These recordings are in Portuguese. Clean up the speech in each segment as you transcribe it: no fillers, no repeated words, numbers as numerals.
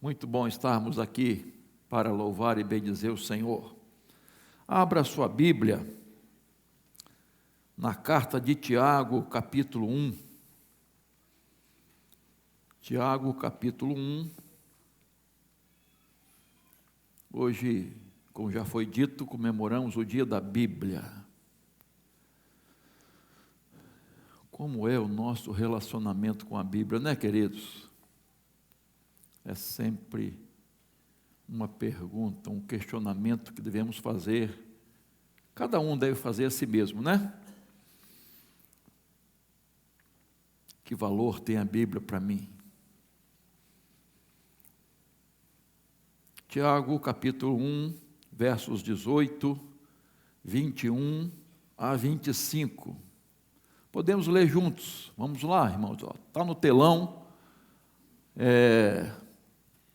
Muito bom estarmos aqui para louvar e bendizer o Senhor. Abra sua Bíblia na carta de Tiago, capítulo 1. Tiago, capítulo 1. Hoje, como já foi dito, comemoramos o dia da Bíblia. Como é o nosso relacionamento com a Bíblia, né, queridos? É sempre uma pergunta, um questionamento que devemos fazer. Cada um deve fazer a si mesmo, né? Que valor tem a Bíblia para mim? Tiago, capítulo 1, versos 18, 21 a 25. Podemos ler juntos. Vamos lá, irmãos. Está no telão.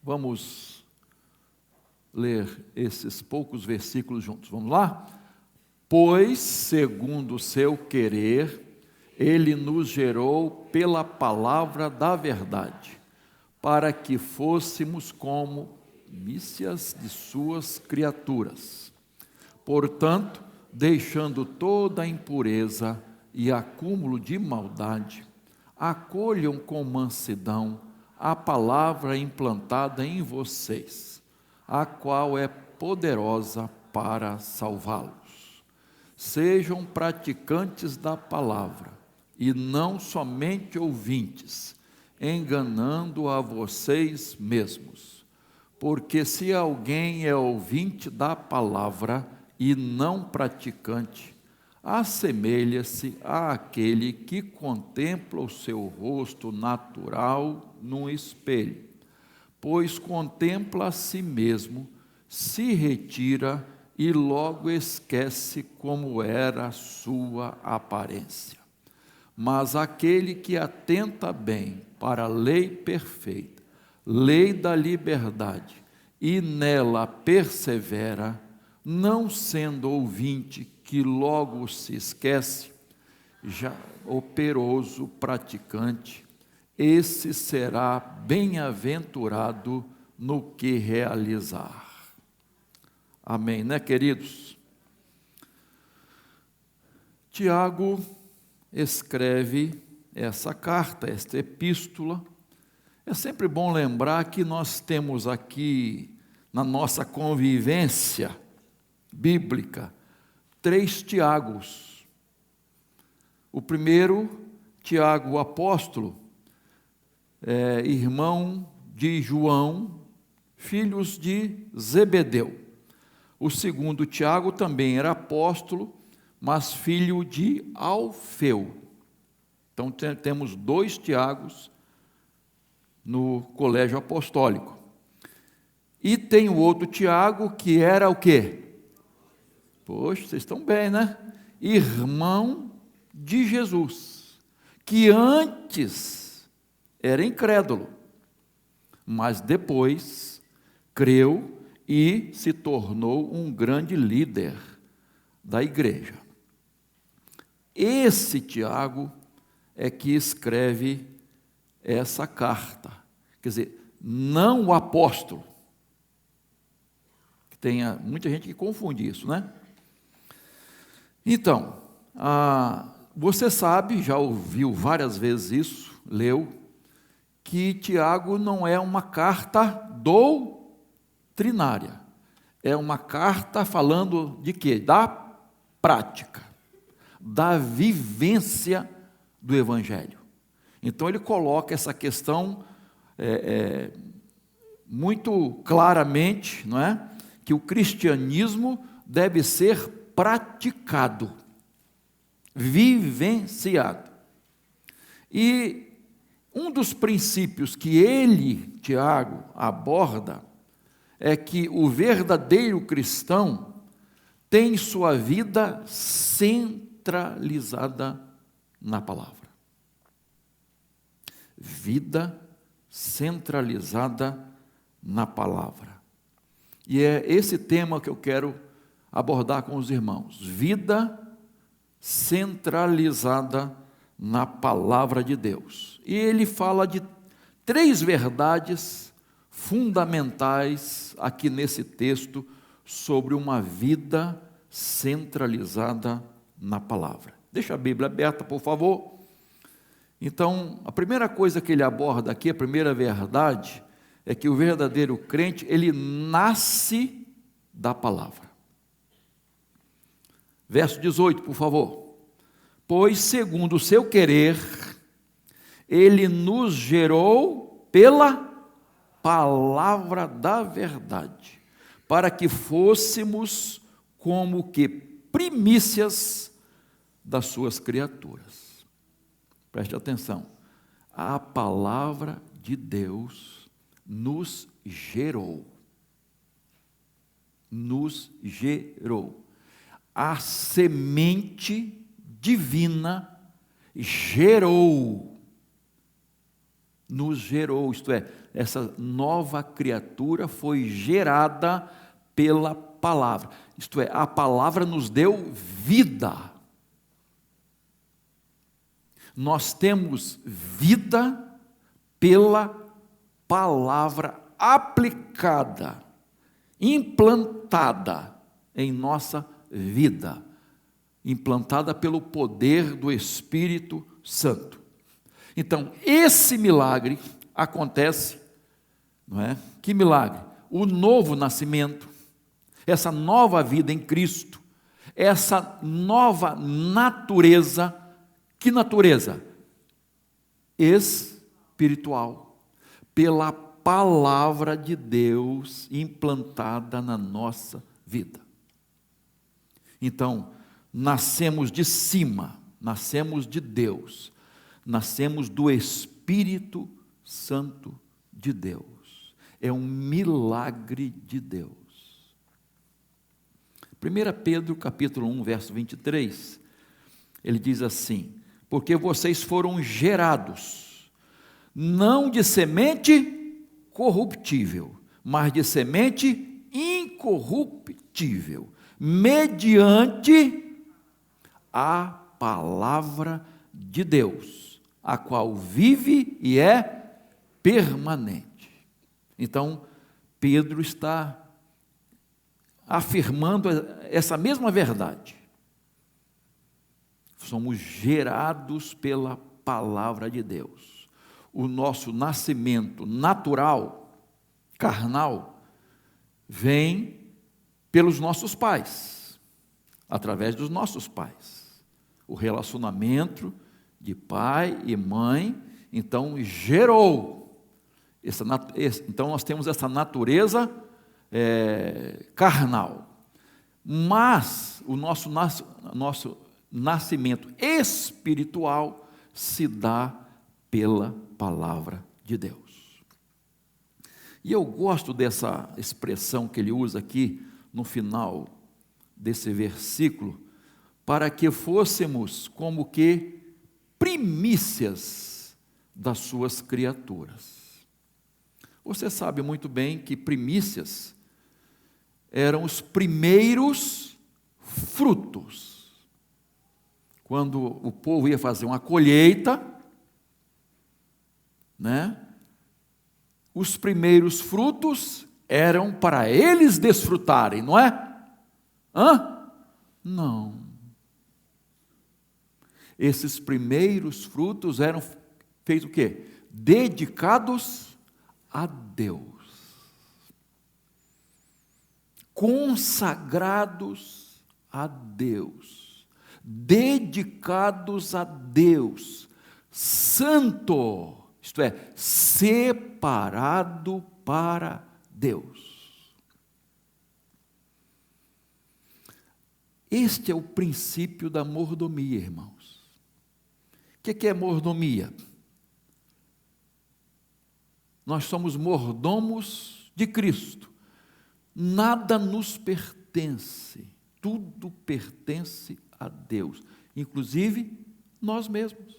Vamos ler esses poucos versículos juntos. Vamos lá? Pois, segundo o seu querer, Ele nos gerou pela palavra da verdade, para que fôssemos como primícias de suas criaturas. Portanto, deixando toda a impureza e acúmulo de maldade, acolham com mansidão a palavra implantada em vocês, a qual é poderosa para salvá-los. Sejam praticantes da palavra, e não somente ouvintes, enganando a vocês mesmos. Porque se alguém é ouvinte da palavra e não praticante, assemelha-se àquele que contempla o seu rosto natural num espelho, pois contempla a si mesmo, se retira e logo esquece como era a sua aparência. Mas aquele que atenta bem para a lei perfeita, lei da liberdade, e nela persevera, não sendo ouvinte que logo se esquece, já operoso praticante, esse será bem-aventurado no que realizar. Amém, né, queridos? Tiago escreve essa carta, esta epístola. É sempre bom lembrar que nós temos aqui, na nossa convivência bíblica, 3 Tiagos. O primeiro, Tiago, o apóstolo, irmão de João, filhos de Zebedeu. O segundo, Tiago, também era apóstolo, mas filho de Alfeu. Então temos 2 Tiagos no colégio apostólico. E tem o outro Tiago, que era o quê? Poxa, vocês estão bem, né? Irmão de Jesus, que antes era incrédulo, mas depois creu e se tornou um grande líder da igreja. Esse Tiago é que escreve essa carta, quer dizer, não o apóstolo. Tem muita gente que confunde isso, né? Então, você sabe, já ouviu várias vezes isso, leu, que Tiago não é uma carta doutrinária, é uma carta falando de quê? Da prática, da vivência do Evangelho. Então ele coloca essa questão muito claramente, não é? Que o cristianismo deve ser praticado, vivenciado. E um dos princípios que ele, Tiago, aborda é que o verdadeiro cristão tem sua vida centralizada na palavra. Vida centralizada na palavra. E é esse tema que eu quero abordar com os irmãos. Vida centralizada na palavra de Deus. E ele fala de 3 verdades fundamentais aqui nesse texto sobre uma vida centralizada na palavra. Deixa a Bíblia aberta, por favor. Então, a primeira coisa que ele aborda aqui, a primeira verdade, é que o verdadeiro crente, ele nasce da palavra. Verso 18, por favor. Pois, segundo o seu querer, ele nos gerou pela palavra da verdade, para que fôssemos como que primícias das suas criaturas. Preste atenção, a palavra de Deus nos gerou. Nos gerou. A semente divina gerou. Nos gerou, isto é, essa nova criatura foi gerada pela palavra. Isto é, a palavra nos deu vida. Nós temos vida pela palavra aplicada, implantada em nossa vida, implantada pelo poder do Espírito Santo. Então, esse milagre acontece, não é? Que milagre? O novo nascimento, essa nova vida em Cristo, essa nova natureza. Que natureza? Espiritual, pela palavra de Deus implantada na nossa vida. Então, nascemos de cima, nascemos de Deus, nascemos do Espírito Santo de Deus. É um milagre de Deus. 1 Pedro capítulo 1, verso 23, ele diz assim: porque vocês foram gerados, não de semente corruptível, mas de semente incorruptível, mediante a palavra de Deus, a qual vive e é permanente. Então, Pedro está afirmando essa mesma verdade. Somos gerados pela palavra de Deus. O nosso nascimento natural, carnal, vem pelos nossos pais, através dos nossos pais. O relacionamento de pai e mãe, então, gerou. Então, nós temos essa natureza carnal. Mas o nosso nascimento espiritual se dá pela palavra de Deus. E eu gosto dessa expressão que ele usa aqui no final desse versículo, para que fôssemos como que primícias das suas criaturas. Você sabe muito bem que primícias eram os primeiros frutos. Quando o povo ia fazer uma colheita, né? Os primeiros frutos eram para eles desfrutarem, não é? Não. Esses primeiros frutos eram feitos o quê? Dedicados a Deus. Consagrados a Deus. Dedicados a Deus, santo, isto é, separado para Deus. Este é o princípio da mordomia, irmãos. O que é mordomia? Nós somos mordomos de Cristo, nada nos pertence, tudo pertence a Deus, inclusive nós mesmos.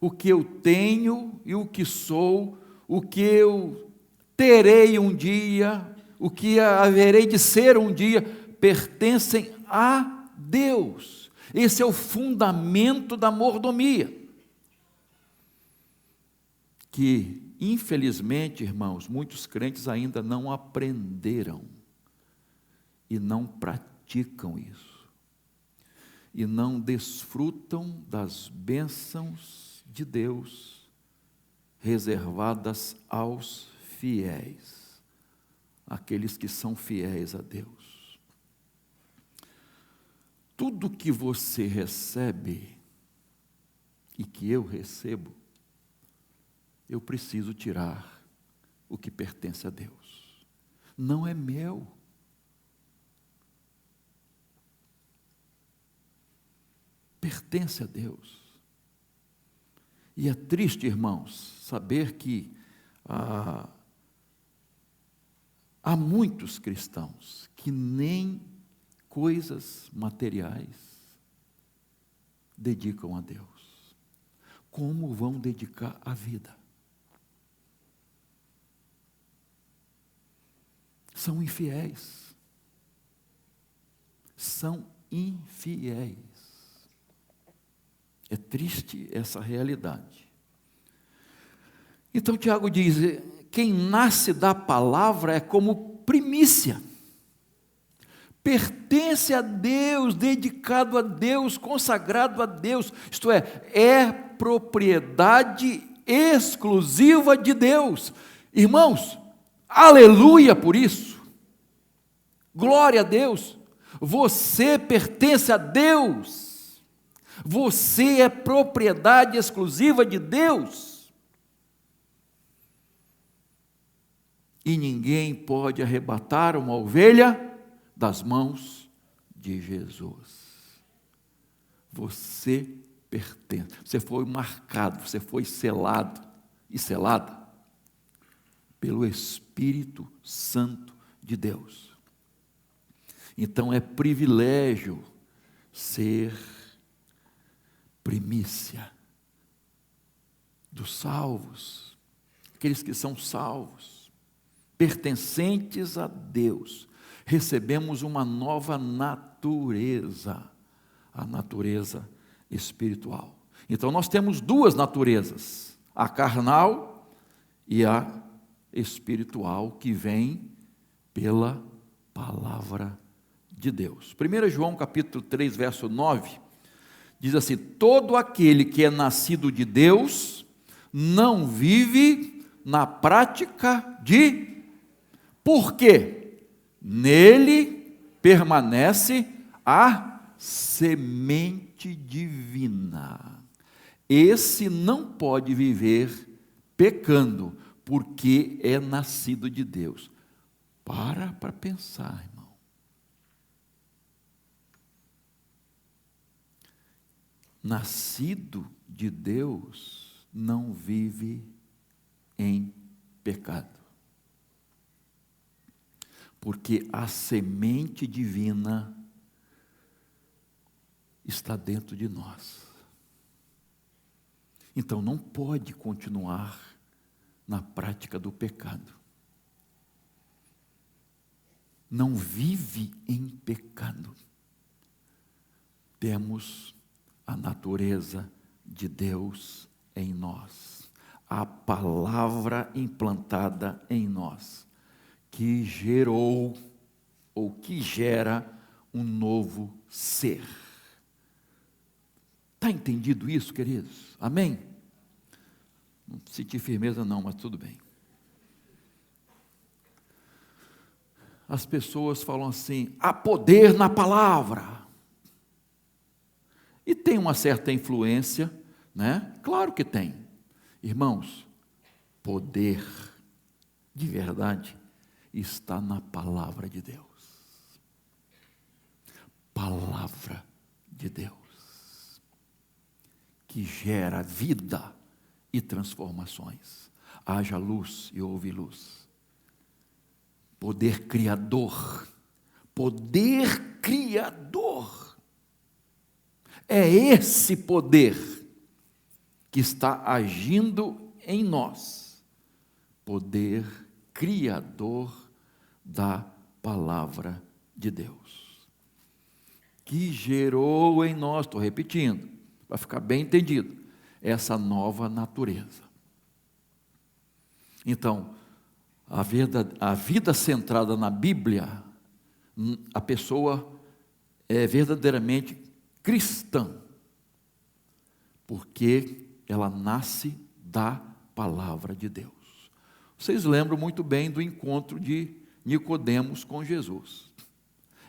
O que eu tenho e o que sou, o que eu terei um dia, o que haverei de ser um dia, pertencem a Deus. Esse é o fundamento da mordomia, que Infelizmente, irmãos, muitos crentes ainda não aprenderam e não praticam isso, e não desfrutam das bênçãos de Deus reservadas aos fiéis, aqueles que são fiéis a Deus. Tudo que você recebe e que eu recebo, eu preciso tirar o que pertence a Deus. Não é meu. Pertence a Deus. E é triste, irmãos, saber que há muitos cristãos que nem coisas materiais dedicam a Deus. Como vão dedicar a vida? São infiéis. São infiéis. É triste essa realidade. Então Tiago diz: quem nasce da palavra é como primícia. Pertence a Deus, dedicado a Deus, consagrado a Deus. Isto é propriedade exclusiva de Deus. Irmãos, aleluia por isso. Glória a Deus. Você pertence a Deus. Você é propriedade exclusiva de Deus. E ninguém pode arrebatar uma ovelha das mãos de Jesus. Você pertence. Você foi marcado, você foi selado e selada pelo Espírito Santo de Deus. Então é privilégio ser primícia dos salvos, aqueles que são salvos, pertencentes a Deus. Recebemos uma nova natureza, a natureza espiritual. Então nós temos duas naturezas, a carnal e a espiritual, que vem pela palavra de Deus. 1 João capítulo 3, verso 9, diz assim: todo aquele que é nascido de Deus não vive na prática de... Por quê? Nele permanece a semente divina. Esse não pode viver pecando, porque é nascido de Deus. Para pensar, irmão. Nascido de Deus não vive em pecado, porque a semente divina está dentro de nós. Então não pode continuar na prática do pecado. Não vive em pecado. Temos a natureza de Deus em nós, a palavra implantada em nós, que gerou ou que gera um novo ser. Está entendido isso, queridos? Amém? Não senti firmeza não, mas tudo bem. As pessoas falam assim: há poder na palavra. E tem uma certa influência, né? Claro que tem. Irmãos, poder de verdade está na palavra de Deus. Palavra de Deus, que gera vida e transformações. Haja luz e houve luz. Poder criador. Poder criador. É esse poder que está agindo em nós. Poder criador da palavra de Deus, que gerou em nós, estou repetindo, para ficar bem entendido, essa nova natureza. Então, a vida centrada na Bíblia, a pessoa é verdadeiramente cristã, porque ela nasce da palavra de Deus. Vocês lembram muito bem do encontro de Nicodemos com Jesus.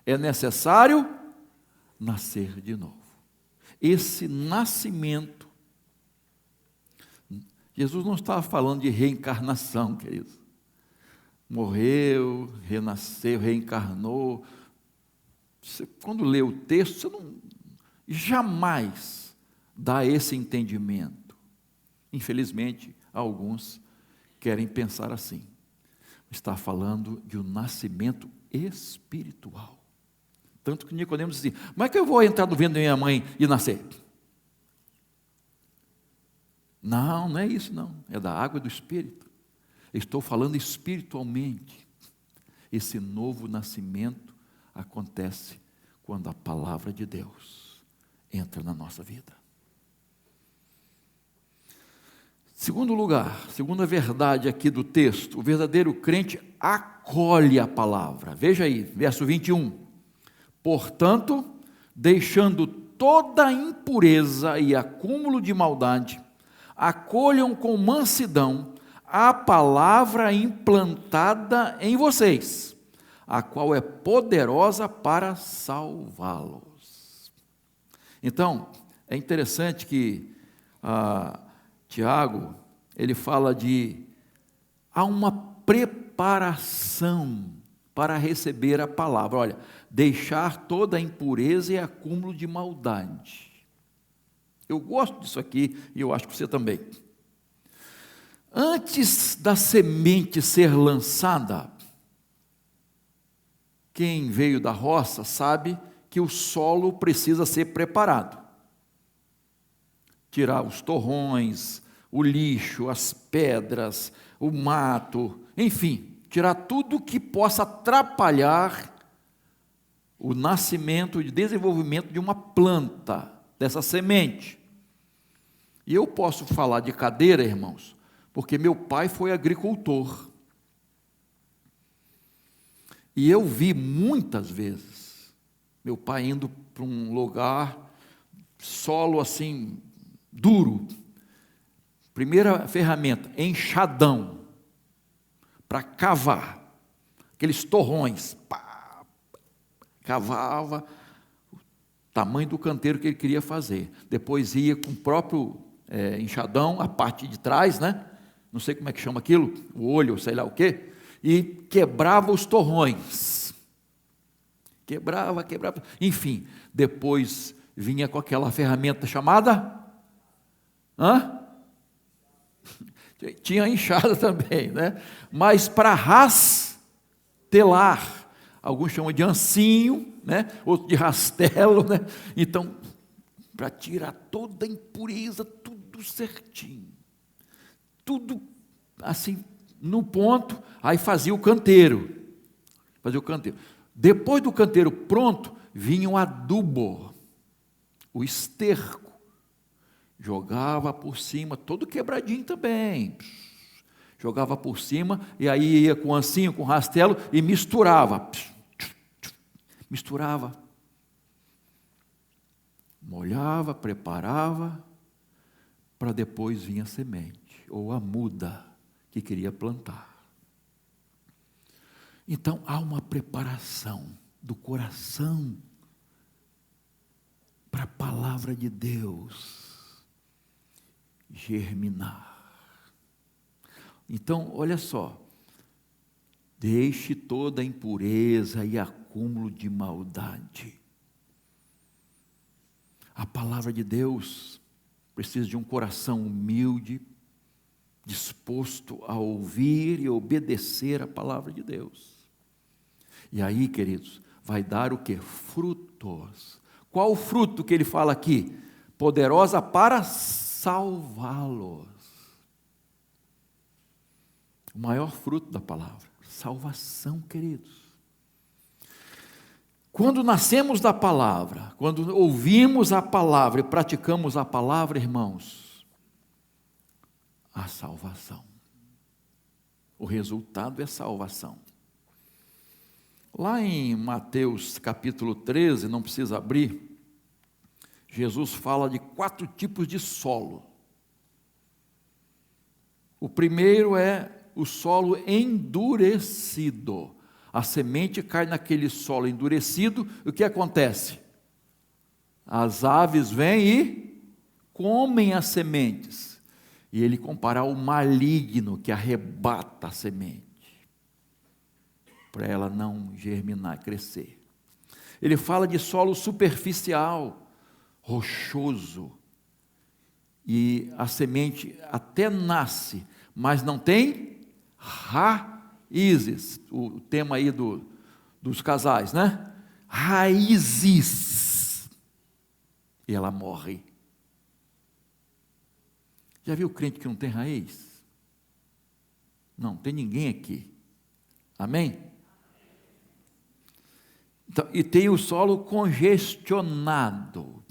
É necessário nascer de novo. Esse nascimento, Jesus não estava falando de reencarnação, queridos. Morreu, renasceu, reencarnou. Você, quando lê o texto, você não jamais dá esse entendimento. Infelizmente, alguns querem pensar assim. Está falando de um nascimento espiritual. Tanto que Nicodemos disse assim: como é que eu vou entrar no ventre da minha mãe e nascer? Não, não é isso não. É da água e do Espírito. Estou falando espiritualmente. Esse novo nascimento acontece quando a palavra de Deus entra na nossa vida. Segundo lugar, segunda verdade aqui do texto, o verdadeiro crente acolhe a palavra. Veja aí, verso 21. Portanto, deixando toda a impureza e acúmulo de maldade, acolham com mansidão a palavra implantada em vocês, a qual é poderosa para salvá-los. Então, é interessante que Tiago, ele fala há uma preparação para receber a palavra. Olha, deixar toda a impureza e acúmulo de maldade. Eu gosto disso aqui e eu acho que você também. Antes da semente ser lançada, quem veio da roça sabe que o solo precisa ser preparado. Tirar os torrões, o lixo, as pedras, o mato, enfim, tirar tudo que possa atrapalhar o nascimento e desenvolvimento de uma planta, dessa semente. E eu posso falar de cadeira, irmãos, porque meu pai foi agricultor. E eu vi muitas vezes meu pai indo para um lugar, solo assim, duro. Primeira ferramenta, enxadão, para cavar, aqueles torrões, pá, cavava o tamanho do canteiro que ele queria fazer. Depois ia com o próprio enxadão, a parte de trás, né? Não sei como é que chama aquilo, o olho, sei lá o quê, e quebrava os torrões. Quebrava, enfim, depois vinha com aquela ferramenta chamada... Tinha enxada também, né? Mas para rastelar, alguns chamam de ancinho, né? Outros de rastelo, né? Então, para tirar toda a impureza, tudo certinho, tudo assim, no ponto, aí fazia o canteiro. Depois do canteiro pronto, vinha o adubo, o esterco. Jogava por cima, todo quebradinho também. Jogava por cima, e aí ia com ancinho, com rastelo, e misturava. Misturava. Molhava, preparava, para depois vir a semente, ou a muda que queria plantar. Então, há uma preparação do coração para a palavra de Deus germinar. Então, olha só, deixe toda a impureza e acúmulo de maldade. A palavra de Deus precisa de um coração humilde, disposto a ouvir e obedecer a palavra de Deus. E aí, queridos, vai dar o quê? Frutos. Qual o fruto que ele fala aqui? Poderosa para salvá-los. O maior fruto da palavra, salvação, queridos. Quando nascemos da palavra, quando ouvimos a palavra e praticamos a palavra, irmãos, a salvação. O resultado é salvação. Lá em Mateus capítulo 13, não precisa abrir, Jesus fala de 4 tipos de solo. O primeiro é o solo endurecido. A semente cai naquele solo endurecido, o que acontece? As aves vêm e comem as sementes. E ele compara ao maligno que arrebata a semente, para ela não germinar, crescer. Ele fala de solo superficial, rochoso, e a semente até nasce, mas não tem raízes. O tema aí dos casais, né? Raízes. E ela morre. Já viu crente que não tem raiz? Não, tem ninguém aqui. Amém? Então, e tem o solo congestionado.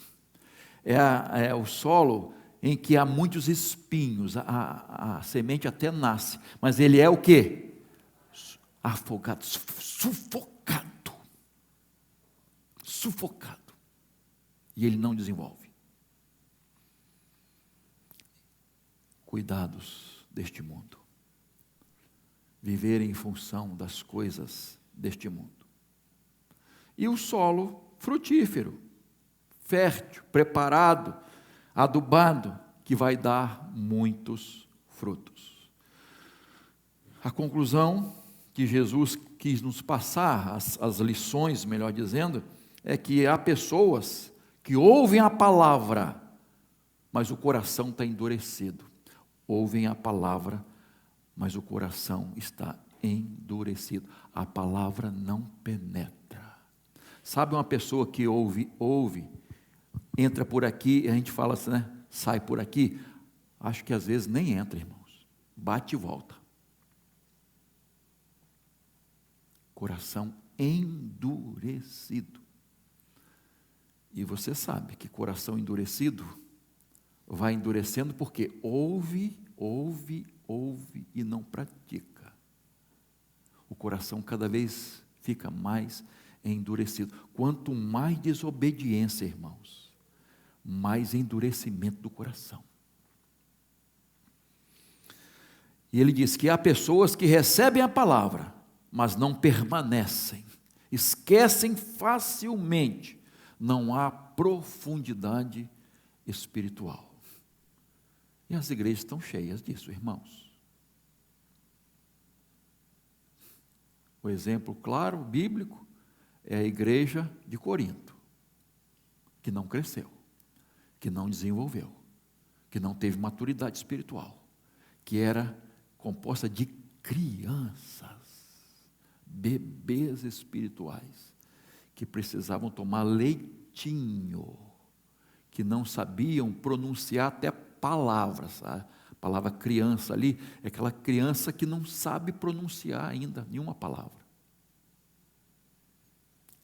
É o solo em que há muitos espinhos. A semente até nasce, mas ele é o quê? Afogado, sufocado. Sufocado. E ele não desenvolve. Cuidados deste mundo. Viver em função das coisas deste mundo. E o solo frutífero, fértil, preparado, adubado, que vai dar muitos frutos. A conclusão que Jesus quis nos passar, as lições, melhor dizendo, é que há pessoas que ouvem a palavra, mas o coração está endurecido. Ouvem a palavra, mas o coração está endurecido. A palavra não penetra. Sabe uma pessoa que ouve, entra por aqui, e a gente fala assim, né? Sai por aqui. Acho que às vezes nem entra, irmãos. Bate e volta. Coração endurecido. E você sabe que coração endurecido vai endurecendo porque ouve e não pratica. O coração cada vez fica mais endurecido. Quanto mais desobediência, irmãos, mais endurecimento do coração. E ele diz que há pessoas que recebem a palavra, mas não permanecem, esquecem facilmente, não há profundidade espiritual. E as igrejas estão cheias disso, irmãos. O exemplo claro, bíblico, é a igreja de Corinto, que não cresceu, que não desenvolveu, que não teve maturidade espiritual, que era composta de crianças, bebês espirituais, que precisavam tomar leitinho, que não sabiam pronunciar até palavras. A palavra criança ali é aquela criança que não sabe pronunciar ainda nenhuma palavra.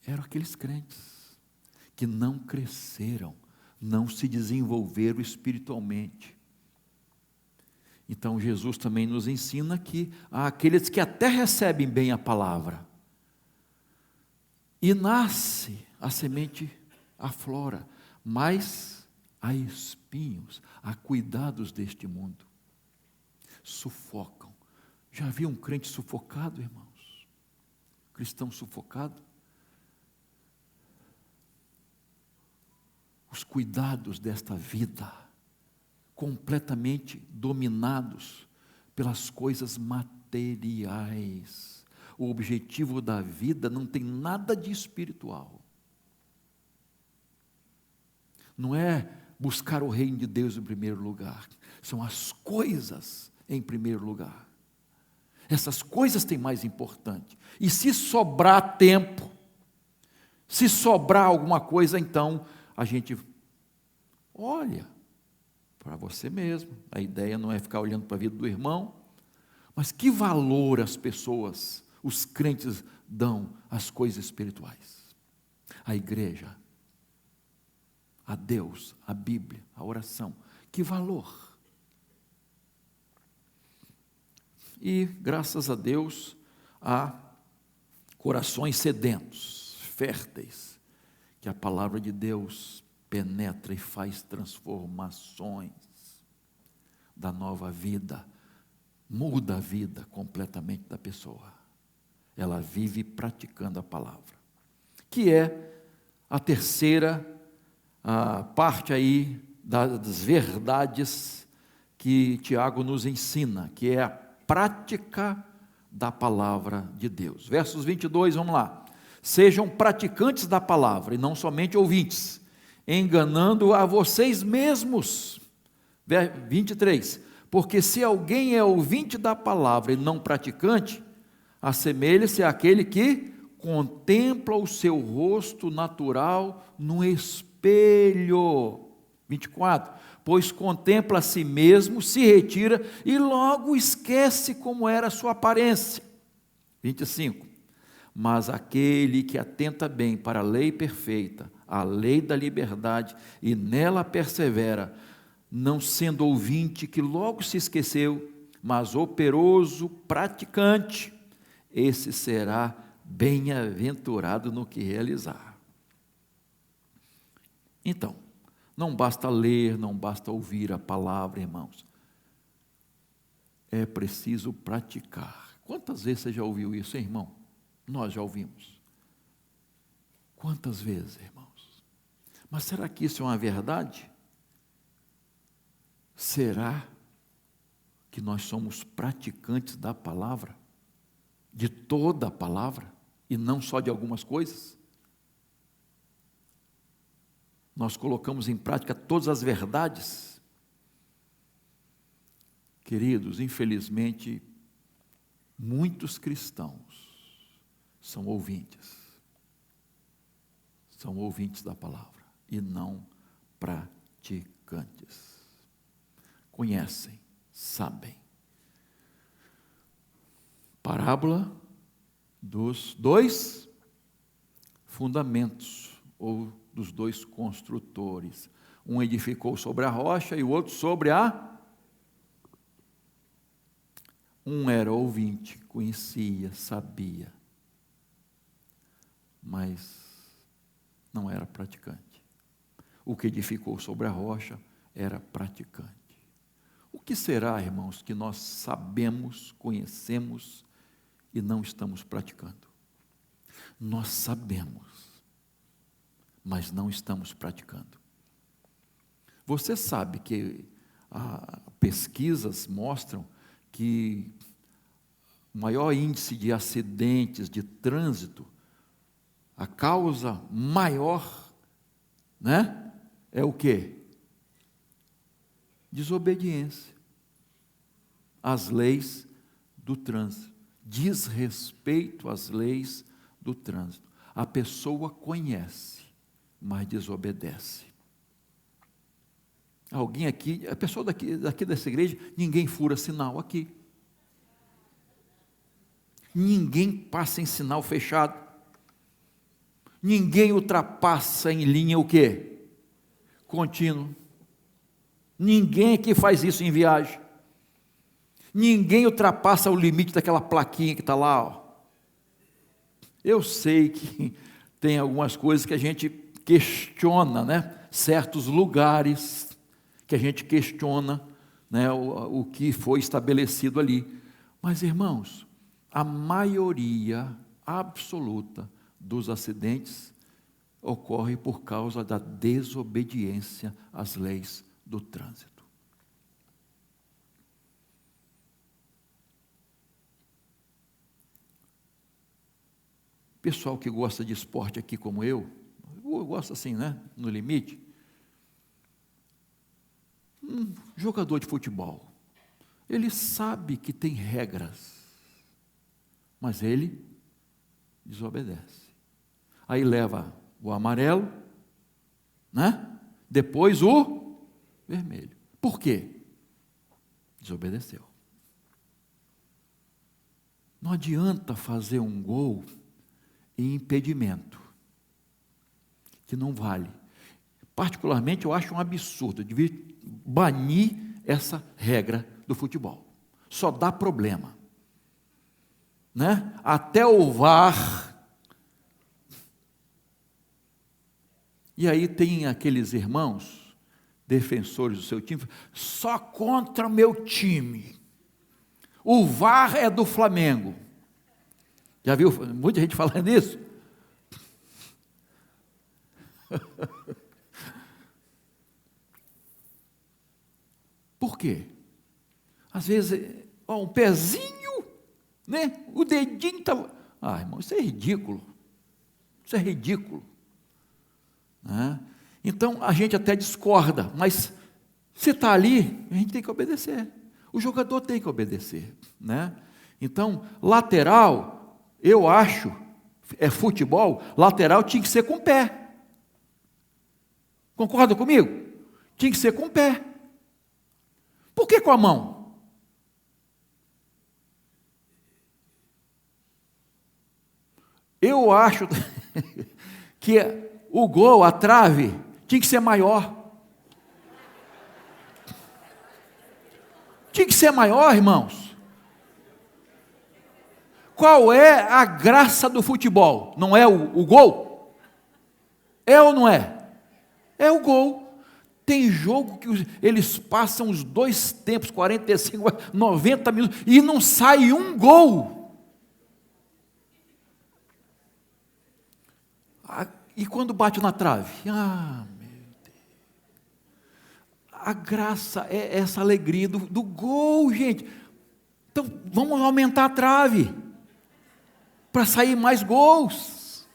Eram aqueles crentes que não cresceram, não se desenvolveram espiritualmente. Então Jesus também nos ensina que há aqueles que até recebem bem a palavra, e nasce, a semente aflora, mas há espinhos, há cuidados deste mundo, sufocam. Já viu um crente sufocado, irmãos? Cristão sufocado? Os cuidados desta vida, completamente dominados pelas coisas materiais. O objetivo da vida não tem nada de espiritual. Não é buscar o reino de Deus em primeiro lugar, são as coisas em primeiro lugar. Essas coisas têm mais importante. E se sobrar tempo, se sobrar alguma coisa, então a gente olha para você mesmo. A ideia não é ficar olhando para a vida do irmão, mas que valor as pessoas, os crentes dão às coisas espirituais. A igreja, a Deus, a Bíblia, a oração. Que valor! e, graças a Deus, há corações sedentos, férteis, que a palavra de Deus penetra e faz transformações da nova vida, muda a vida completamente da pessoa. Ela vive praticando a palavra, que é a terceira parte aí das verdades que Tiago nos ensina, que é a prática da palavra de Deus. Versos 22, vamos lá. Sejam praticantes da palavra e não somente ouvintes, enganando a vocês mesmos. 23. Porque se alguém é ouvinte da palavra e não praticante, assemelha-se àquele que contempla o seu rosto natural no espelho. 24. Pois contempla a si mesmo, se retira e logo esquece como era a sua aparência. 25. Mas aquele que atenta bem para a lei perfeita, a lei da liberdade, e nela persevera, não sendo ouvinte que logo se esqueceu, mas operoso praticante, esse será bem-aventurado no que realizar. Então, não basta ler, não basta ouvir a palavra, irmãos. É preciso praticar. Quantas vezes você já ouviu isso, hein, irmão? Nós já ouvimos. Quantas vezes, irmãos? Mas será que isso é uma verdade? Será que nós somos praticantes da palavra? De toda a palavra? E não só de algumas coisas? Nós colocamos em prática todas as verdades? Queridos, infelizmente, muitos cristãos são ouvintes da palavra e não praticantes. Conhecem, sabem. Parábola dos dois fundamentos, ou dos dois construtores. Um edificou sobre a rocha e o outro sobre a... Um era ouvinte, conhecia, sabia, mas não era praticante. O que edificou sobre a rocha era praticante. O que será, irmãos, que nós sabemos, conhecemos e não estamos praticando? Nós sabemos, mas não estamos praticando. Você sabe que pesquisas mostram que o maior índice de acidentes de trânsito, a causa maior, né, é o quê? Desobediência às leis do trânsito, desrespeito às leis do trânsito. A pessoa conhece, mas desobedece. Alguém aqui, a pessoa daqui dessa igreja, ninguém fura sinal aqui. Ninguém passa em sinal fechado. Ninguém ultrapassa em linha o quê? Contínuo. Ninguém aqui faz isso em viagem. Ninguém ultrapassa o limite daquela plaquinha que está lá, ó. Eu sei que tem algumas coisas que a gente questiona, né? Certos lugares que a gente questiona, né, o que foi estabelecido ali. Mas, irmãos, a maioria absoluta dos acidentes ocorre por causa da desobediência às leis do trânsito. Pessoal que gosta de esporte aqui como eu gosto assim, né, no limite. Jogador de futebol, ele sabe que tem regras, mas ele desobedece. Aí leva o amarelo, né? Depois o vermelho. Por quê? Desobedeceu. Não adianta fazer um gol em impedimento, que não vale. Particularmente, eu acho um absurdo, eu devia banir essa regra do futebol. Só dá problema. né? Até o VAR. E aí tem aqueles irmãos, defensores do seu time, só contra o meu time. O VAR é do Flamengo. Já viu muita gente falando isso? Por quê? Às vezes, um pezinho, né? O dedinho estava... irmão, isso é ridículo. Isso é ridículo. Né? Então, a gente até discorda, mas se está ali, a gente tem que obedecer. O jogador tem que obedecer. Né? Então, lateral, eu acho, é futebol, lateral tinha que ser com o pé. Concorda comigo? Tinha que ser com o pé. Por que com a mão? Eu acho que o gol, a trave, tinha que ser maior. Tinha que ser maior, irmãos. Qual é a graça do futebol? Não é o gol? É ou não é? É o gol. Tem jogo que eles passam os 2 tempos, 45, 90 minutos, e não sai um gol. E quando bate na trave? Meu Deus. A graça é essa alegria do gol, gente. Então, vamos aumentar a trave, para sair mais gols.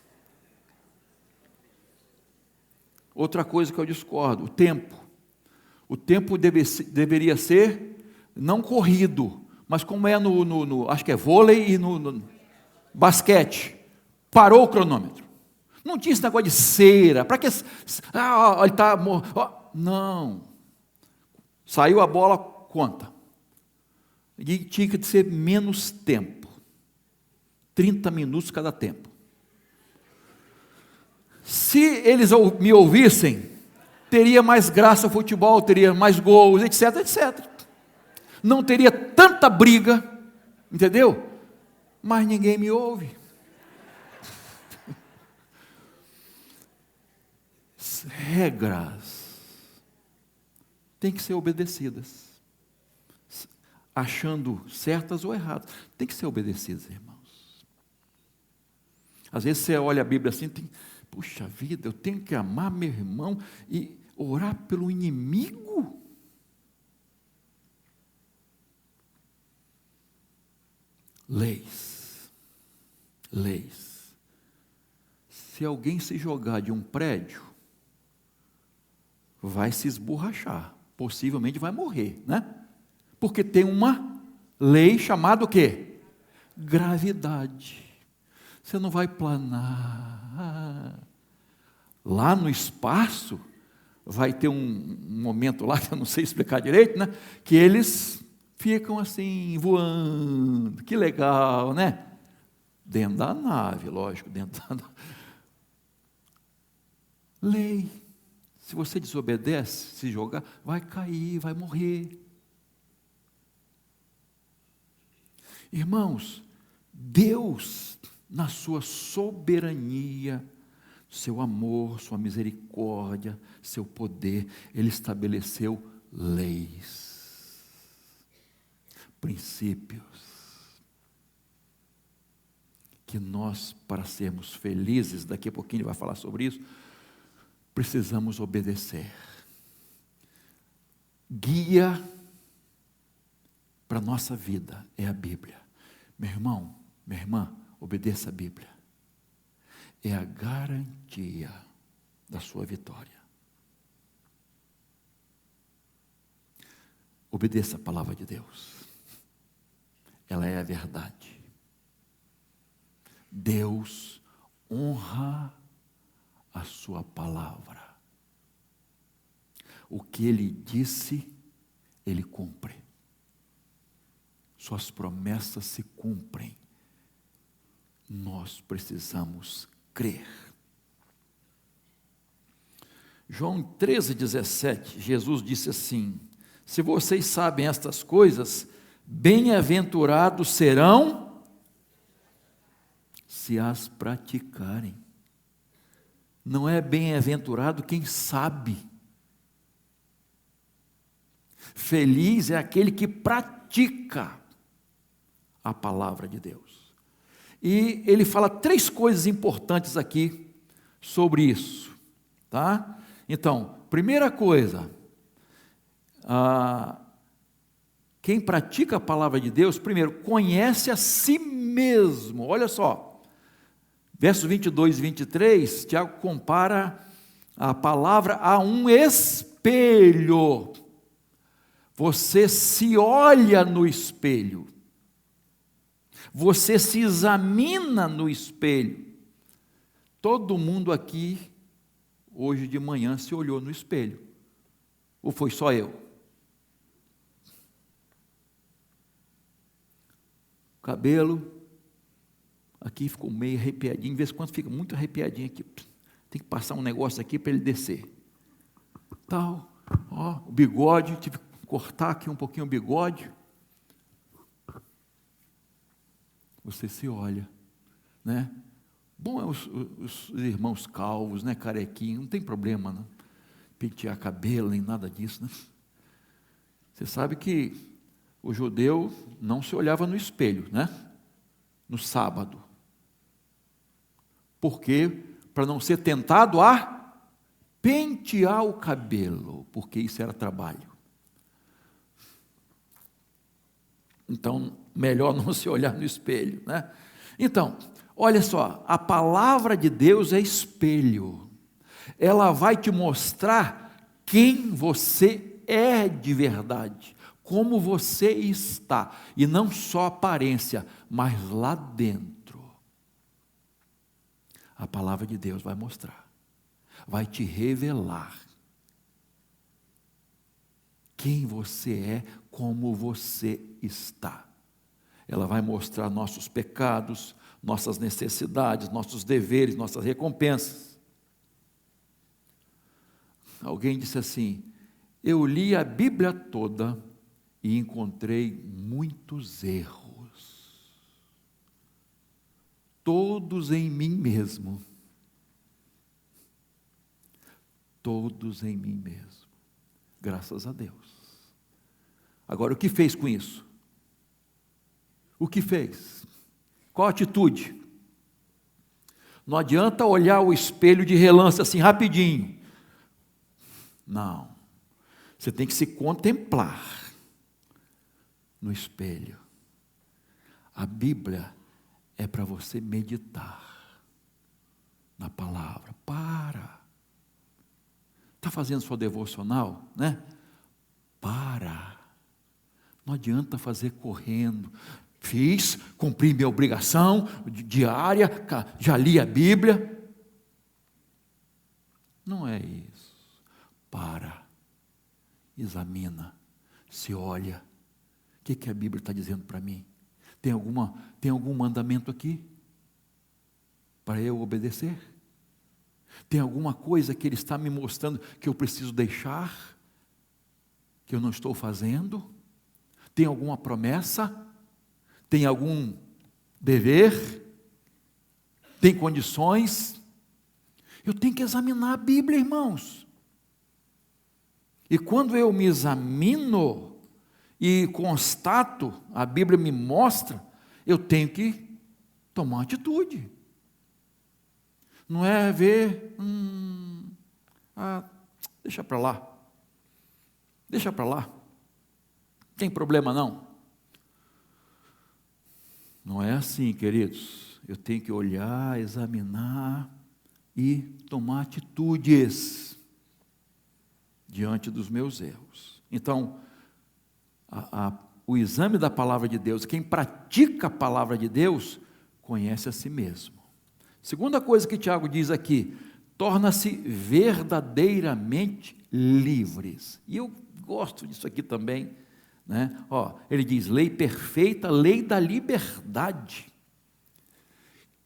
Outra coisa que eu discordo, o tempo. O tempo deveria ser não corrido, mas como é acho que é vôlei e no basquete. Parou o cronômetro. Não tinha esse negócio de cera. Para que? Ele está... Não. Saiu a bola, conta. E tinha que ser menos tempo. 30 minutos cada tempo. Se eles me ouvissem, teria mais graça o futebol, teria mais gols, etc, etc. Não teria tanta briga, entendeu? Mas ninguém me ouve. Regras têm que ser obedecidas, achando certas ou erradas, tem que ser obedecidas, irmãos. Às vezes você olha a Bíblia assim, puxa vida, eu tenho que amar meu irmão e orar pelo inimigo? Leis. Se alguém se jogar de um prédio, vai se esborrachar, possivelmente vai morrer, né? Porque tem uma lei chamada o quê? Gravidade. Você não vai planar. Lá no espaço, vai ter um momento lá, que eu não sei explicar direito, né? Que eles ficam assim, voando. Que legal, né? Dentro da nave, lógico, dentro da nave. Lei. Se você desobedece, se jogar, vai cair, vai morrer. Irmãos, Deus, na sua soberania, seu amor, sua misericórdia, seu poder, Ele estabeleceu leis, princípios, que nós, para sermos felizes, daqui a pouquinho ele vai falar sobre isso, precisamos obedecer. Guia para a nossa vida é a Bíblia. Meu irmão, minha irmã, obedeça a Bíblia. É a garantia da sua vitória. Obedeça a palavra de Deus. Ela é a verdade. Deus honra a sua palavra. O que Ele disse, Ele cumpre. Suas promessas se cumprem. Nós precisamos crer. João 13:17, Jesus disse assim: se vocês sabem estas coisas, bem-aventurados serão se as praticarem. Não é bem-aventurado quem sabe. Feliz é aquele que pratica a palavra de Deus. E ele fala 3 coisas importantes aqui sobre isso, tá? Então, primeira coisa, quem pratica a palavra de Deus, primeiro, conhece a si mesmo. Olha só, versos 22 e 23, Tiago compara a palavra a um espelho. Você se olha no espelho, você se examina no espelho. Todo mundo aqui, hoje de manhã, se olhou no espelho, ou foi só eu? O cabelo aqui ficou meio arrepiadinho, de vez em quando fica muito arrepiadinho aqui, tem que passar um negócio aqui para ele descer, tal, ó, o bigode, tive que cortar aqui um pouquinho o bigode. Você se olha, né? Bom é os irmãos calvos, né, carequinhos, não tem problema, não pentear cabelo, nem nada disso, né? Você sabe que o judeu não se olhava no espelho, né? No sábado. Por quê? Para não ser tentado a pentear o cabelo, porque isso era trabalho. Então, melhor não se olhar no espelho, né? Então, olha só, a palavra de Deus é espelho. Ela vai te mostrar quem você é de verdade, como você está, e não só aparência, mas lá dentro. A palavra de Deus vai mostrar, vai te revelar quem você é, como você está. Ela vai mostrar nossos pecados, nossas necessidades, nossos deveres, nossas recompensas. Alguém disse assim: eu li a Bíblia toda e encontrei muitos erros, todos em mim mesmo. Todos em mim mesmo. Graças a Deus. Agora, o que fez com isso? O que fez? Qual a atitude? Não adianta olhar o espelho de relance assim rapidinho. Não. Você tem que se contemplar no espelho. A Bíblia é para você meditar na palavra. Está fazendo sua devocional, né? Não adianta fazer correndo. Fiz, cumpri minha obrigação diária, já li a Bíblia. Não é isso. Examina, se olha. O que a Bíblia está dizendo para mim? Tem algum mandamento aqui para eu obedecer? Tem alguma coisa que Ele está me mostrando que eu preciso deixar, que eu não estou fazendo? Tem alguma promessa? Tem algum dever? Tem condições? Eu tenho que examinar a Bíblia, irmãos. E quando eu me examino e constato, a Bíblia me mostra, eu tenho que tomar uma atitude. Não é ver, deixa para lá. Deixa para lá. Não tem problema não. Não é assim, queridos. Eu tenho que olhar, examinar e tomar atitudes diante dos meus erros. Então, o exame da palavra de Deus, quem pratica a palavra de Deus, conhece a si mesmo. Segunda coisa que Tiago diz aqui, torna-se verdadeiramente livres. E eu gosto disso aqui também, né? Ele diz, lei perfeita, lei da liberdade.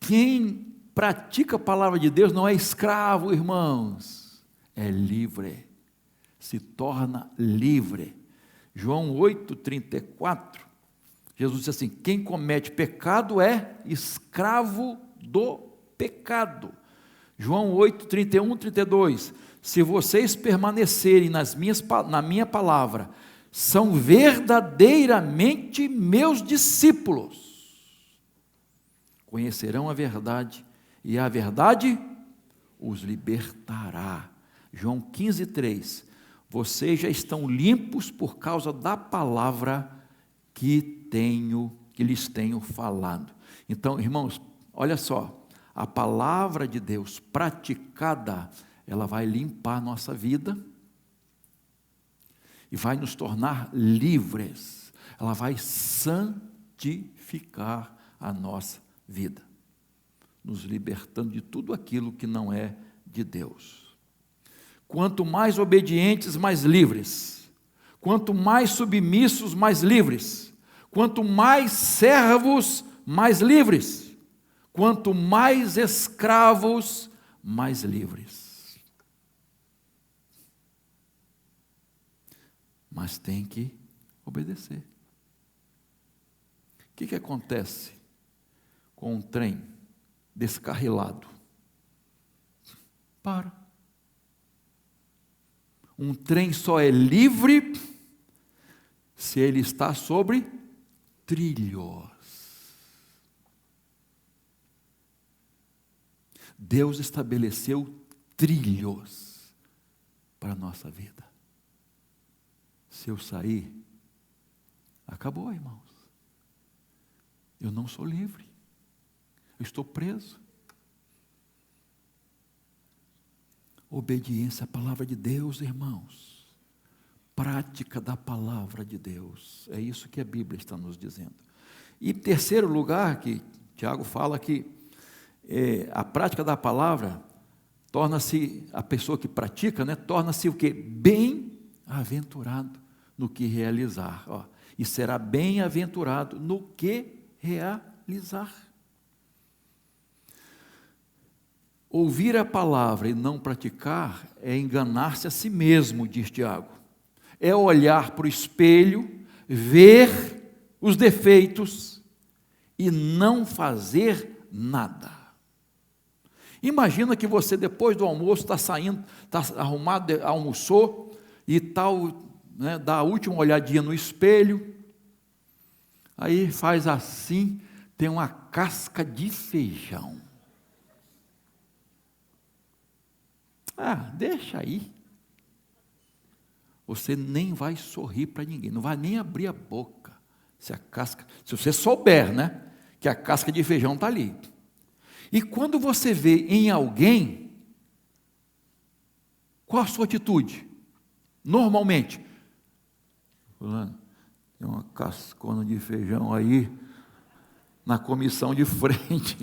Quem pratica a palavra de Deus não é escravo, irmãos, é livre, se torna livre. João 8,34, Jesus disse assim, quem comete pecado é escravo do pecado. João 8, 31, 32. Se vocês permanecerem na minha palavra, são verdadeiramente meus discípulos. Conhecerão a verdade, e a verdade os libertará. João 15, 3. Vocês já estão limpos por causa da palavra que lhes tenho falado. Então, irmãos, olha só, a palavra de Deus praticada, ela vai limpar a nossa vida e vai nos tornar livres. Ela vai santificar a nossa vida, nos libertando de tudo aquilo que não é de Deus. Quanto mais obedientes, mais livres. Quanto mais submissos, mais livres. Quanto mais servos, mais livres. Quanto mais escravos, mais livres. Mas tem que obedecer. O que acontece com um trem descarrilado? Para. Um trem só é livre se ele está sobre trilhos. Deus estabeleceu trilhos para a nossa vida. Se eu sair, acabou, irmãos. Eu não sou livre. Eu estou preso. Obediência à palavra de Deus, irmãos. Prática da palavra de Deus. É isso que a Bíblia está nos dizendo. E terceiro lugar, que Tiago fala que a prática da palavra torna-se, a pessoa que pratica, torna-se o quê? Bem-aventurado no que realizar. E será bem-aventurado no que realizar. Ouvir a palavra e não praticar é enganar-se a si mesmo, diz Tiago. É olhar para o espelho, ver os defeitos e não fazer nada. Imagina que você, depois do almoço, está saindo, está arrumado, almoçou e tal, dá a última olhadinha no espelho, aí faz assim, tem uma casca de feijão. Deixa aí. Você nem vai sorrir para ninguém, não vai nem abrir a boca. Se você souber, que a casca de feijão está ali. E quando você vê em alguém, qual a sua atitude? Normalmente, fulano, tem uma cascona de feijão aí na comissão de frente.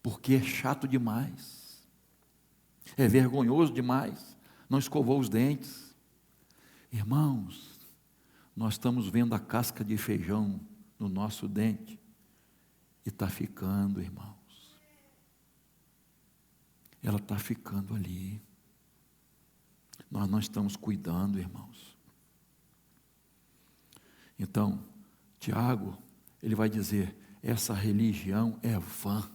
Porque é chato demais. É vergonhoso demais, não escovou os dentes. Irmãos, nós estamos vendo a casca de feijão no nosso dente, e está ficando, irmãos. Ela está ficando ali. Nós não estamos cuidando, irmãos. Então, Tiago, ele vai dizer, essa religião é vã.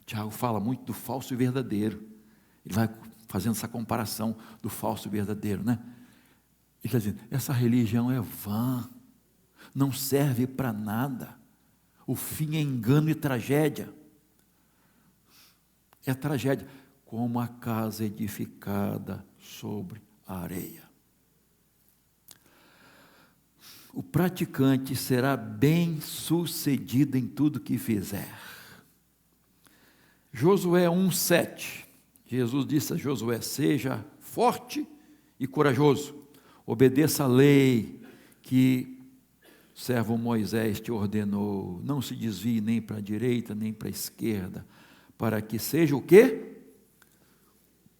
Tiago fala muito do falso e verdadeiro. Ele vai fazendo essa comparação do falso e verdadeiro, Ele está dizendo, essa religião é vã, não serve para nada, o fim é engano e tragédia. É tragédia, como a casa edificada sobre a areia. O praticante será bem-sucedido em tudo que fizer. Josué 1:7. Jesus disse a Josué, seja forte e corajoso, obedeça a lei que o servo Moisés te ordenou, não se desvie nem para a direita, nem para a esquerda, para que seja o quê?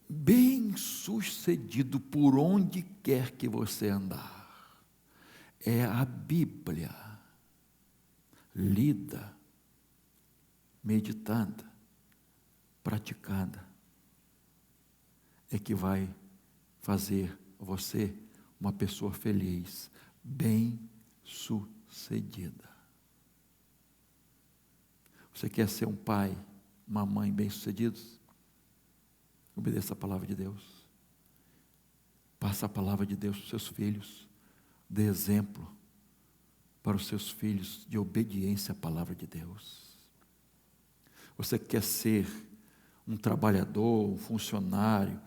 Bem-sucedido por onde quer que você andar. É a Bíblia, lida, meditada, praticada, é que vai fazer você uma pessoa feliz, bem-sucedida. Você quer ser um pai, uma mãe bem-sucedidos? Obedeça a palavra de Deus. Passa a palavra de Deus para os seus filhos. Dê exemplo para os seus filhos de obediência à palavra de Deus. Você quer ser um trabalhador, um funcionário,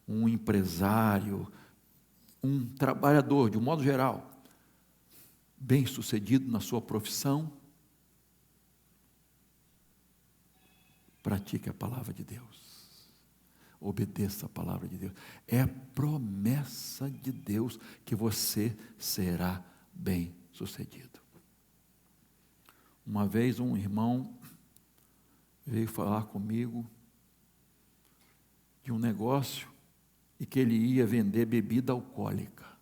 um empresário, um trabalhador, de um modo geral, bem-sucedido na sua profissão? Pratique a palavra de Deus. Obedeça a palavra de Deus. É promessa de Deus que você será bem-sucedido. Uma vez um irmão veio falar comigo de um negócio e que ele ia vender bebida alcoólica.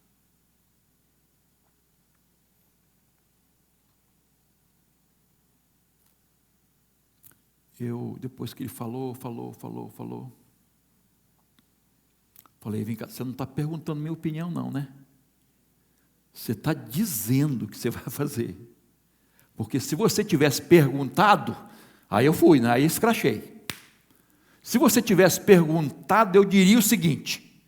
Depois que ele falou, falei, vem cá, você não está perguntando minha opinião não, né? Você está dizendo o que você vai fazer. Porque se você tivesse perguntado, aí eu fui, né? Aí escrachei. Se você tivesse perguntado, eu diria o seguinte,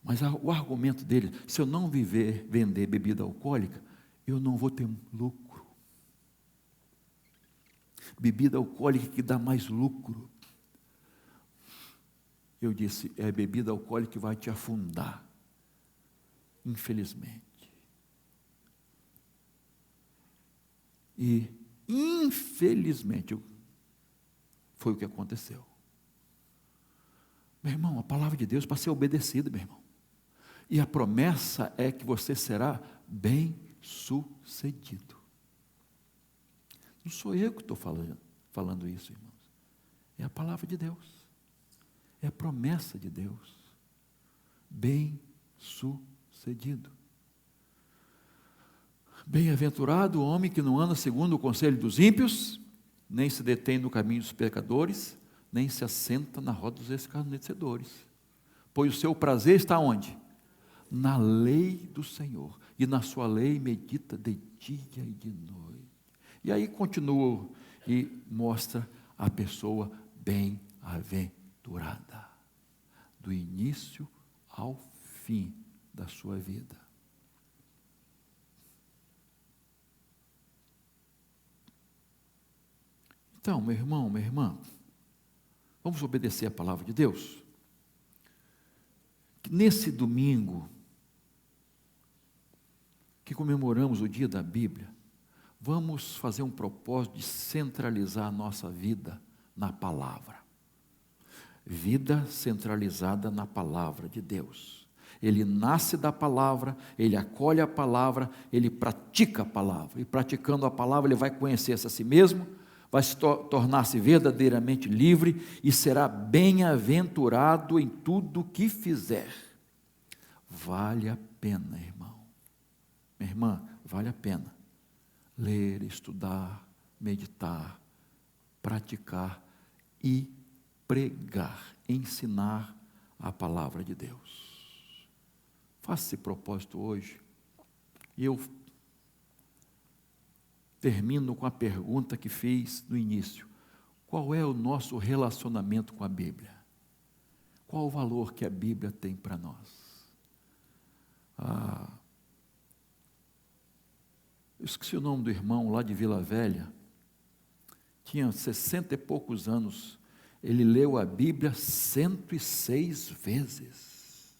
mas o argumento dele, se eu não vender bebida alcoólica, eu não vou ter lucro. Bebida alcoólica que dá mais lucro. Eu disse, é bebida alcoólica que vai te afundar. Infelizmente. E, infelizmente, foi o que aconteceu. Meu irmão, a palavra de Deus para ser obedecida, meu irmão. E a promessa é que você será bem-sucedido. Não sou eu que estou falando isso, irmãos. É a palavra de Deus. É a promessa de Deus. Bem-sucedido. Bem-aventurado o homem que não anda segundo o conselho dos ímpios, nem se detém no caminho dos pecadores, nem se assenta na roda dos escarnecedores. Pois o seu prazer está onde? Na lei do Senhor. E na sua lei medita de dia e de noite. E aí continua e mostra a pessoa bem-aventurada, do início ao fim da sua vida. Então, meu irmão, minha irmã, vamos obedecer a palavra de Deus? Nesse domingo, que comemoramos o dia da Bíblia, vamos fazer um propósito de centralizar a nossa vida na palavra. Vida centralizada na palavra de Deus. Ele nasce da palavra, ele acolhe a palavra, ele pratica a palavra. E praticando a palavra, ele vai conhecer-se a si mesmo, vai se tornar-se verdadeiramente livre e será bem-aventurado em tudo o que fizer. Vale a pena, irmão. Minha irmã, vale a pena ler, estudar, meditar, praticar e pregar, ensinar a palavra de Deus. Faça esse propósito hoje. E eu termino com a pergunta que fiz no início. Qual é o nosso relacionamento com a Bíblia? Qual o valor que a Bíblia tem para nós? Eu esqueci o nome do irmão lá de Vila Velha, tinha 60 e poucos anos, ele leu a Bíblia 106 vezes.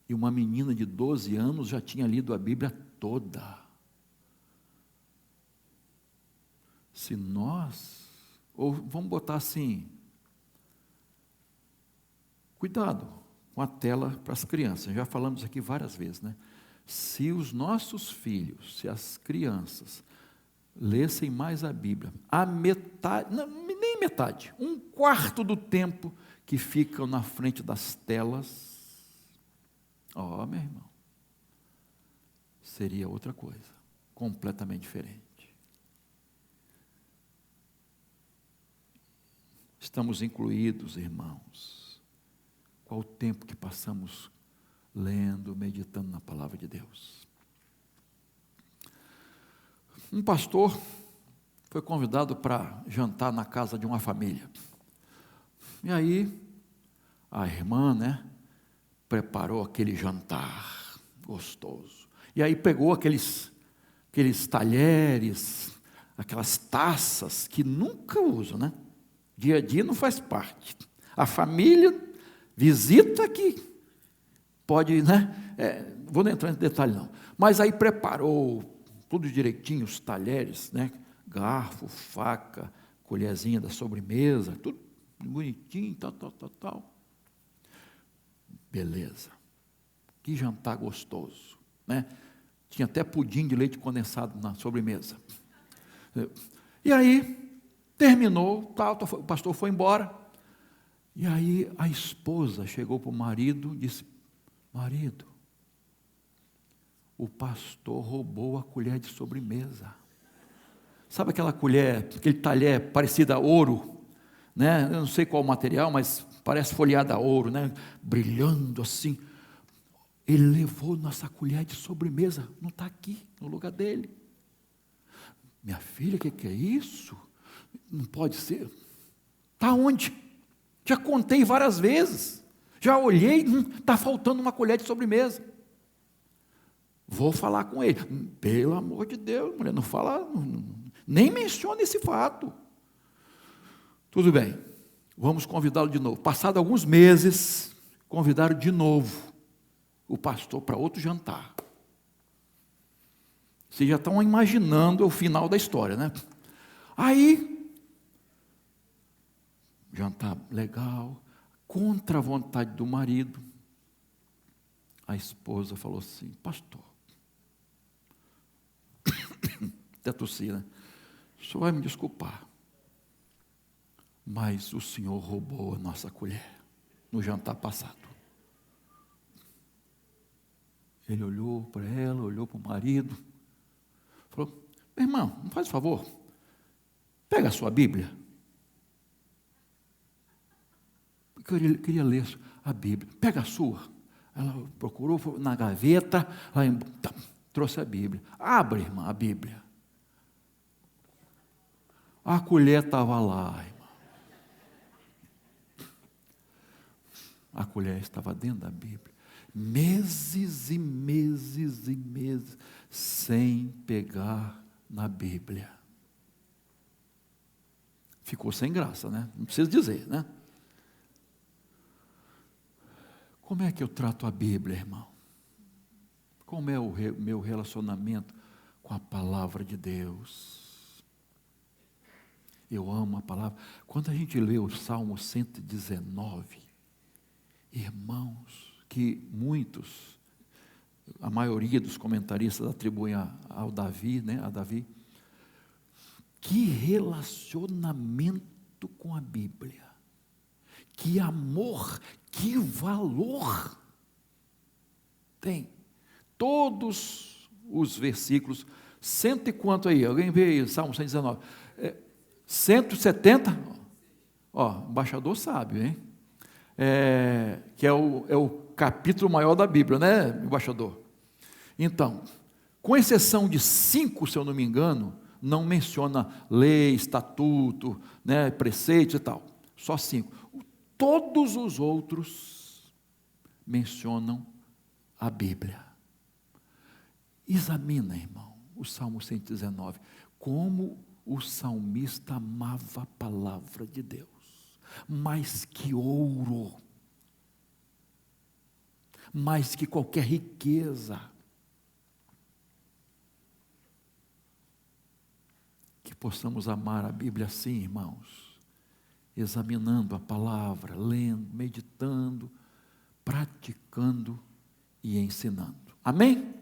E uma menina de 12 anos já tinha lido a Bíblia toda. Se nós, ou vamos botar assim, cuidado com a tela para as crianças, já falamos aqui várias vezes, né? Se os nossos filhos, se as crianças lessem mais a Bíblia, a metade, não, nem metade, 1/4 do tempo que ficam na frente das telas, meu irmão, seria outra coisa, completamente diferente. Estamos incluídos, irmãos. Qual o tempo que passamos lendo, meditando na palavra de Deus. Um pastor foi convidado para jantar na casa de uma família. E aí, a irmã, preparou aquele jantar gostoso. E aí pegou aqueles talheres, aquelas taças que nunca usam, Dia a dia não faz parte. A família visita que pode, vou não entrar em detalhe não. Mas aí preparou tudo direitinho, os talheres, garfo, faca, colherzinha da sobremesa, tudo bonitinho, tal. Beleza. Que jantar gostoso, Tinha até pudim de leite condensado na sobremesa. E aí, terminou, o pastor foi embora. E aí a esposa chegou para o marido e disse: marido, o pastor roubou a colher de sobremesa. Sabe aquela colher, aquele talher parecido a ouro? Eu não sei qual o material, mas parece folheada a ouro, brilhando assim. Ele levou nossa colher de sobremesa, não está aqui, no lugar dele. Minha filha, o que é isso? Não pode ser. Está onde? Já contei várias vezes. Já olhei, está faltando uma colher de sobremesa. Vou falar com ele. Pelo amor de Deus, mulher, não fala, nem menciona esse fato. Tudo bem, vamos convidá-lo de novo. Passado alguns meses, convidaram de novo o pastor para outro jantar. Vocês já estão imaginando o final da história, Aí, jantar legal, contra a vontade do marido, a esposa falou assim: pastor, até tossi, o senhor vai me desculpar, mas o senhor roubou a nossa colher no jantar passado. Ele olhou para ela, olhou para o marido, falou: meu irmão, me faz um favor, pega a sua Bíblia. Eu queria ler a Bíblia. Pega a sua. Ela procurou, foi na gaveta, trouxe a Bíblia. Abre, irmã, a Bíblia. A colher estava lá, irmã. A colher estava dentro da Bíblia. Meses e meses e meses sem pegar na Bíblia. Ficou sem graça, Não precisa dizer, Como é que eu trato a Bíblia, irmão? Como é o meu relacionamento com a palavra de Deus? Eu amo a palavra. Quando a gente lê o Salmo 119, irmãos, que muitos, a maioria dos comentaristas atribuem ao Davi, a Davi, que relacionamento com a Bíblia, que amor, que valor tem. Todos os versículos, cento e quanto aí? Alguém vê aí, Salmo 119? 170? O embaixador sabe, hein? Que é o capítulo maior da Bíblia, embaixador? Então, com exceção de 5, se eu não me engano, não menciona lei, estatuto, preceitos e tal. Só 5. Todos os outros mencionam a Bíblia. Examina, irmão, o Salmo 119, como o salmista amava a palavra de Deus, mais que ouro, mais que qualquer riqueza. Que possamos amar a Bíblia assim, irmãos, examinando a palavra, lendo, meditando, praticando e ensinando. Amém?